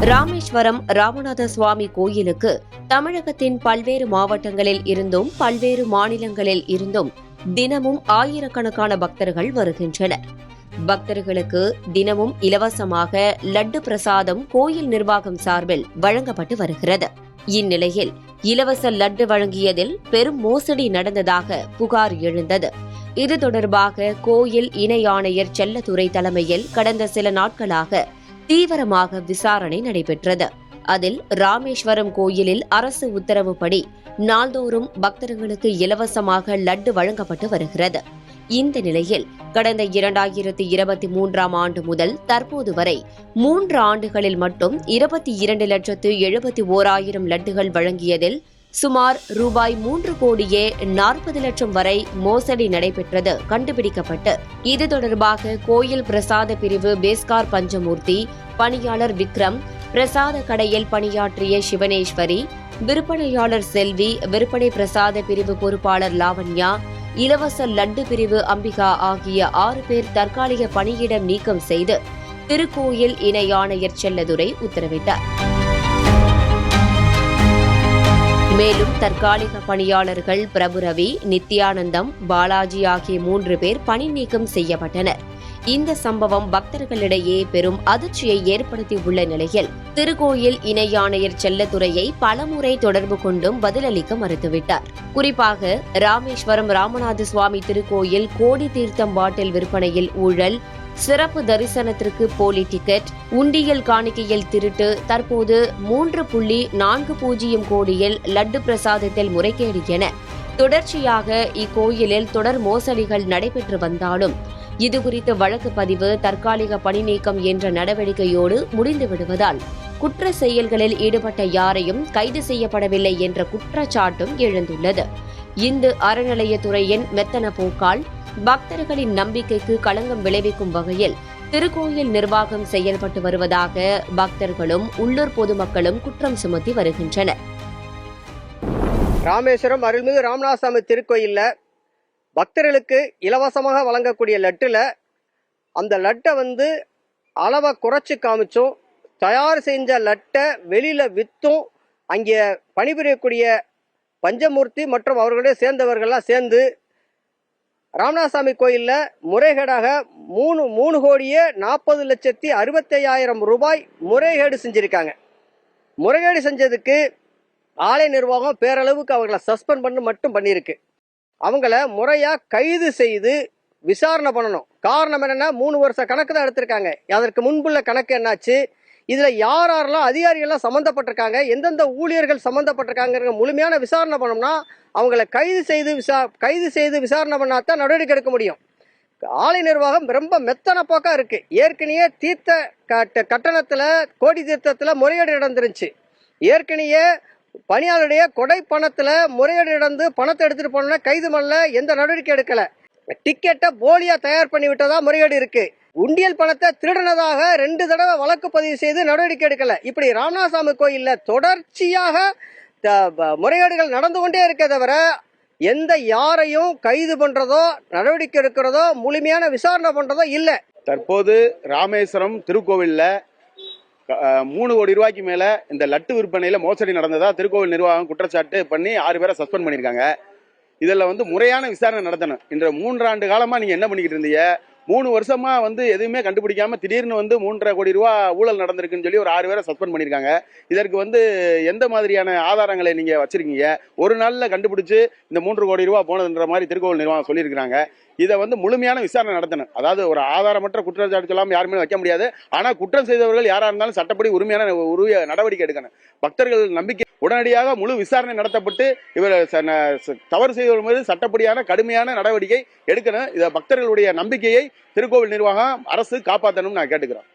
ராமேஸ்வரம் ராமநாத சுவாமி கோயிலுக்கு தமிழகத்தின் பல்வேறு மாவட்டங்களில் இருந்தும் பல்வேறு மாநிலங்களில் இருந்தும் தினமும் ஆயிரக்கணக்கான பக்தர்கள் வருகின்றனர். பக்தர்களுக்கு தினமும் இலவசமாக லட்டு பிரசாதம் கோயில் நிர்வாகம் சார்பில் வழங்கப்பட்டு வருகிறது. இந்நிலையில் இலவச லட்டு வழங்கியதில் பெரும் மோசடி நடந்ததாக புகார் எழுந்தது. இது தொடர்பாக கோயில் இணை ஆணையர் செல்லத்துறை தலைமையில் கடந்த சில நாட்களாக தீவிரமாக விசாரணை நடைபெற்றது. அதில் ராமேஸ்வரம் கோயிலில் அரசு உத்தரவுப்படி நாள்தோறும் பக்தர்களுக்கு இலவசமாக லட்டு வழங்கப்பட்டு வருகிறது. இந்த நிலையில் கடந்த 2023ஆம் ஆண்டு முதல் தற்போது வரை 3 ஆண்டுகளில் மட்டும் 22,71,000 லட்டுகள் வழங்கியதில் சுமார் ரூபாய் 3,40,00,000 வரை மோசடி நடைபெற்றது கண்டுபிடிக்கப்பட்டு, இது தொடர்பாக கோயில் பிரசாத பிரிவு பேஸ்கார் பஞ்சமூர்த்தி, பணியாளர் விக்ரம், பிரசாத கடையில் பணியாற்றிய சிவனேஸ்வரி, விற்பனையாளர் செல்வி, விற்பனை பிரசாத பிரிவு பொறுப்பாளர் லாவண்யா, இலவச லட்டு பிரிவு அம்பிகா ஆகிய 6 பேர் தற்காலிக பணியிடம் நீக்கம் செய்து திருக்கோயில் இணை ஆணையர் செல்லதுரை உத்தரவிட்டார். மேலும் தற்காலிக பணியாளர்கள் பிரபுரவி, நித்யானந்தம், பாலாஜி ஆகிய 3 பேர் பணி நீக்கம் செய்யப்பட்டனர். இந்த சம்பவம் பக்தர்களிடையே பெரும் அதிர்ச்சியை ஏற்படுத்தியுள்ள நிலையில் திருக்கோயில் இணை ஆணையர் செல்லத்துறையை பலமுறை தொடர்பு கொண்டும் பதிலளிக்க மறுத்துவிட்டார். குறிப்பாக ராமேஸ்வரம் ராமநாத சுவாமி திருக்கோயில் கோடி தீர்த்தம் பாட்டில் விற்பனையில் ஊழல், சிறப்பு தரிசனத்திற்கு போலி டிக்கெட், உண்டியல் காணிக்கையில் திருட்டு, தற்போது 3.40 கோடியில் லட்டு பிரசாதத்தில் முறைகேடு என தொடர்ச்சியாக இக்கோயிலில் தொடர் மோசடிகள் நடைபெற்று வந்தாலும் இதுகுறித்த வழக்கு பதிவு, தற்காலிக பணி நீக்கம் என்ற நடவடிக்கையோடு முடிந்து விடுவதால் குற்ற செயல்களில் ஈடுபட்ட யாரையும் கைது செய்யப்படவில்லை என்ற குற்றச்சாட்டும் எழுந்துள்ளது. இந்து அறநிலையத்துறையின் மெத்தன போக்கால் பக்தர்களின் நம்பிக்கைக்கு களங்கம் விளைவிக்கும் வகையில் திருக்கோயில் நிர்வாகம் செயல்பட்டு வருவதாக பக்தர்களும் உள்ளூர் பொதுமக்களும் குற்றம் சுமத்தி வருகின்றனர். ராமேஸ்வரம் அருள்மிகு ராமநாதசாமி திருக்கோயில்ல பக்தர்களுக்கு இலவசமாக வழங்கக்கூடிய லட்டுல அந்த லட்டை அளவை குறைச்சி காமிச்சும், தயார் செஞ்ச லட்டை வெளியில வித்தும், அங்கே பணிபுரியக்கூடிய பஞ்சமூர்த்தி மற்றும் அவர்களுடைய சேர்ந்தவர்கள்லாம் சேர்ந்து ராமநாதசாமி கோயிலில் முறைகேடாக 3,40,65,000 ரூபாய் முறைகேடு செஞ்சிருக்காங்க. முறைகேடு செஞ்சதுக்கு ஆலய நிர்வாகம் பேரளவுக்கு அவர்களை சஸ்பெண்ட் மட்டும் பண்ணியிருக்கு. அவங்கள முறையாக கைது செய்து விசாரணை பண்ணணும். காரணம் என்னென்னா 3 வருஷ கணக்கு தான் எடுத்திருக்காங்க. அதற்கு முன்புள்ள கணக்கு என்னாச்சு, இதில் யாரெல்லாம் அதிகாரிகள்லாம் சம்மந்தப்பட்டிருக்காங்க, எந்தெந்த ஊழியர்கள் சம்மந்தப்பட்டிருக்காங்க முழுமையான விசாரணை பண்ணோம்னா அவங்கள கைது செய்து விசாரணை பண்ணாதான் நடவடிக்கை எடுக்க முடியும். ஆலய நிர்வாகம் ரொம்ப மெத்தன போக்கா இருக்கு. ஏற்கனவே தீர்த்த கட்டணத்தில் கோடி தீர்த்தத்தில் முறைகேடு நடந்துருச்சு. ஏற்கனவே பணியாளருடைய கொடை பணத்தில் முறைகேடு நடந்து பணத்தை எடுத்துட்டு போனோம்னா கைது பண்ணல, எந்த நடவடிக்கை எடுக்கல. டிக்கெட்டை போலியா தயார் பண்ணி விட்டதா முறைகேடு இருக்கு. உண்டியல் பணத்தை திருடினதாக 2 தடவை வழக்கு பதிவு செய்து நடவடிக்கை எடுக்கல. இப்படி ராமநாதசாமி கோயில்ல தொடர்ச்சியாக முறைகேடுகள் நடந்து கொண்டே இருக்க தவிர எந்த யாரையும் கைது பண்றதோ நடவடிக்கை எடுக்கிறதோ முழுமையான விசாரணை பண்றதோ இல்லை. தற்போது ராமேஸ்வரம் திருக்கோவில்ல 3 கோடி ரூபாய்க்கு மேல இந்த லட்டு விற்பனையில மோசடி நடந்ததா திருக்கோவில் நிர்வாகம் குற்றச்சாட்டு பண்ணி 6 பேரை சஸ்பெண்ட் பண்ணியிருக்காங்க. இதில் முறையான விசாரணை நடத்தணும். இன்ற 3 ஆண்டு காலமா நீங்க என்ன பண்ணிக்கிட்டு இருந்தீங்க? 3 வருஷமா எதுவுமே கண்டுபிடிக்காம திடீர்னு 3.5 கோடி ரூபா ஊழல் நடந்திருக்குன்னு சொல்லி ஒரு 6 பேரை சஸ்பெண்ட் பண்ணியிருக்காங்க. இதற்கு எந்த மாதிரியான ஆதாரங்களை நீங்க வச்சிருக்கீங்க? ஒரு நாள்ல கண்டுபிடிச்சு இந்த 3 கோடி ரூபா போனதுன்ற மாதிரி திருக்கோவில் நிர்வாகம் சொல்லியிருக்கிறாங்க. இதை முழுமையான விசாரணை நடத்தணும். அதாவது ஒரு ஆதாரமற்ற குற்றச்சாட்டு சொல்லாமல் யாருமே வைக்க முடியாது. ஆனா குற்றம் செய்தவர்கள் யாரா இருந்தாலும் சட்டப்படி உரிய நடவடிக்கை எடுக்கணும். பக்தர்கள் நம்பிக்கை உடனடியாக முழு விசாரணை நடத்தப்பட்டு இவர் தவறு செய்தவர் மீது சட்டப்படியான கடுமையான நடவடிக்கை எடுக்கணும். இதை பக்தர்களுடைய நம்பிக்கையை திருக்கோவில் நிர்வாகம் அரசு காப்பாற்றணும்னு நான் கேட்டுக்கிறேன்.